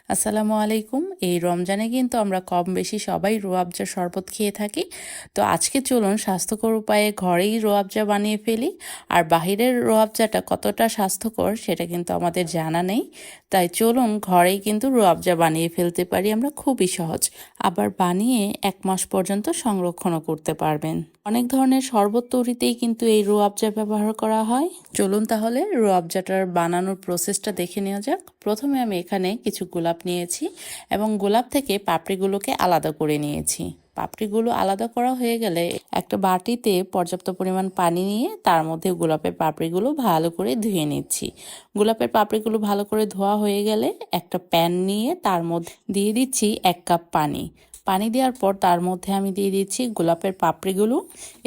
আসসালামু আলাইকুম। এই রমজানে কিন্তু আমরা কম বেশি সবাই রুয়াবজার শরবত খেয়ে থাকি। তো আজকে চলুন স্বাস্থ্যকর উপায়ে ঘরেই রুয়াবজা বানিয়ে ফেলি। আর বাহিরের রুয়াবজাটা কতটা স্বাস্থ্যকর সেটা কিন্তু আমাদের জানা নেই। তাই চলুন ঘরেই কিন্তু রুয়াবজা বানিয়ে ফেলতে পারি আমরা, খুবই সহজ। আবার বানিয়ে 1 মাস পর্যন্ত সংরক্ষণও করতে পারবেন। অনেক ধরনের শরবত তৈরিতেই কিন্তু এই রুয়াবজা ব্যবহার করা হয়। চলুন তাহলে রুয়াবজাটার বানানোর প্রসেসটা দেখে নেওয়া যাক। প্রথমে আমি এখানে কিছু গোলাপ নিয়েছি এবং গোলাপ থেকে পাপড়িগুলোকে আলাদা করে নিয়েছি। পাপড়িগুলো আলাদা করা হয়ে গেলে একটা বাটিতে পর্যাপ্ত পরিমাণ পানি নিয়ে তার মধ্যে গোলাপের পাপড়িগুলো ভালো করে ধুয়ে নিচ্ছি। গোলাপের পাপড়িগুলো ভালো করে ধোয়া হয়ে গেলে একটা প্যান নিয়ে তার মধ্যে দিয়ে দিচ্ছি 1 কাপ পানি। পানি দেওয়ার পর তার মধ্যে আমি দিয়ে দিচ্ছি গোলাপের পাপড়িগুলো।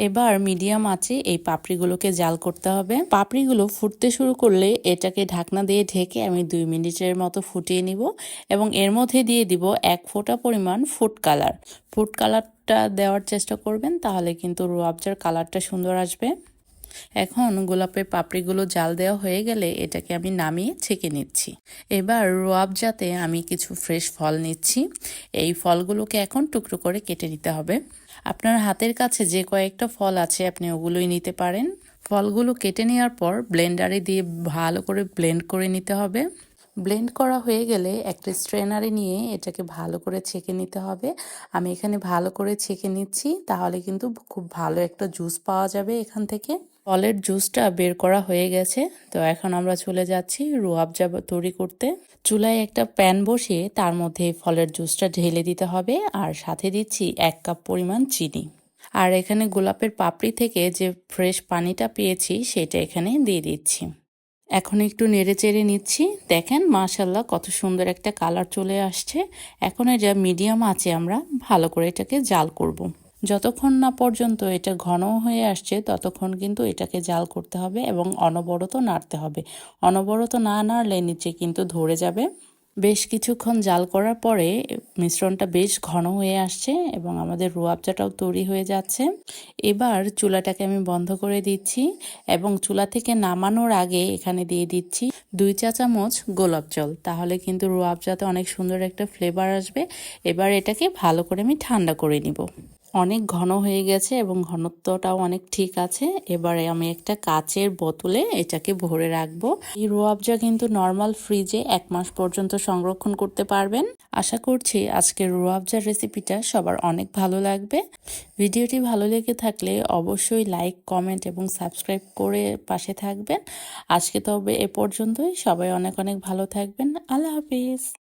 এবার মিডিয়াম আঁচে এই পাপড়িগুলোকে জাল করতে হবে। পাপড়িগুলো ফুটতে শুরু করলে এটাকে ঢাকনা দিয়ে ঢেকে আমি 2 মিনিটের মতো ফুটিয়ে নিব এবং এর মধ্যে দিয়ে দিব 1 ফোঁটা পরিমাণ ফুড কালার। ফুড কালারটা দেওয়ার চেষ্টা করবেন, তাহলে কিন্তু রুয়াবজার কালারটা সুন্দর আসবে। এখন গোলাপের পাপড়িগুলো জাল দেওয়া হয়ে গেলে এটাকে আমি নামিয়ে ছেঁকে নিচ্ছি। এবার রুয়াবজাতে আমি কিছু ফ্রেশ ফল নিচ্ছি। এই ফলগুলোকে এখন টুকরো করে কেটে নিতে হবে। আপনার হাতের কাছে যে কয়েকটা ফল আছে আপনি ওগুলোই নিতে পারেন। ফলগুলো কেটে নেওয়ার পর ব্লেন্ডারে দিয়ে ভালো করে ব্লেন্ড করে নিতে হবে। ব্লেন্ড করা হয়ে গেলে একটা স্ট্রেনারে নিয়ে এটাকে ভালো করে ছেঁকে নিতে হবে। আমি এখানে ভালো করে ছেঁকে নিচ্ছি, তাহলে কিন্তু খুব ভালো একটা জুস পাওয়া যাবে এখান থেকে। ফলের জুসটা বের করা হয়ে গেছে। তো এখন আমরা চলে যাচ্ছি রুয়াবজা তৈরি করতে। চুলায় একটা প্যান বসিয়ে তার মধ্যে ফলের জুসটা ঢেলে দিতে হবে আর সাথে দিচ্ছি 1 কাপ পরিমাণ চিনি। আর এখানে গোলাপের পাপড়ি থেকে যে ফ্রেশ পানিটা পেয়েছি সেটা এখানে দিয়ে দিচ্ছি। এখন একটু নেড়ে চেড়ে নিচ্ছি। দেখেন মাশাল্লাহ কত সুন্দর একটা কালার চলে আসছে। এখন এটা মিডিয়াম আঁচে আমরা ভালো করে এটাকে জাল করব। যতক্ষণ না পর্যন্ত এটা ঘন হয়ে আসছে ততক্ষণ কিন্তু এটাকে জাল করতে হবে এবং অনবরত নাড়তে হবে। অনবরত না নাড়লে নিচে কিন্তু ধরে যাবে। বেশ কিছুক্ষণ জাল করার পরে মিশ্রণটা বেশ ঘন হয়ে আসছে এবং আমাদের রুয়াবজাটাও তৈরি হয়ে যাচ্ছে। এবার চুলাটাকে আমি বন্ধ করে দিচ্ছি এবং চুলা থেকে নামানোর আগে এখানে দিয়ে দিচ্ছি 2 চা চামচ গোলাপ জল। তাহলে কিন্তু রুয়াবজাতে অনেক সুন্দর একটা ফ্লেভার আসবে। এবার এটাকে ভালো করে আমি ঠান্ডা করে নিব। অনেক ঘন হয়ে গেছে এবং ঘনত্বটাও অনেক ঠিক আছে। এবারে আমি একটা কাচের বোতলে এটাকে ভরে রাখবো। এই রুয়াবজা কিন্তু নর্মাল ফ্রিজে 1 মাস পর্যন্ত সংরক্ষণ করতে পারবেন। আশা করছি আজকের রুয়াবজার রেসিপিটা সবার অনেক ভালো লাগবে। ভিডিওটি ভালো লেগে থাকলে অবশ্যই লাইক, কমেন্ট এবং সাবস্ক্রাইব করে পাশে থাকবেন। আজকে তবে এ পর্যন্তই। সবাই অনেক অনেক ভালো থাকবেন। আল্লাহ হাফিজ।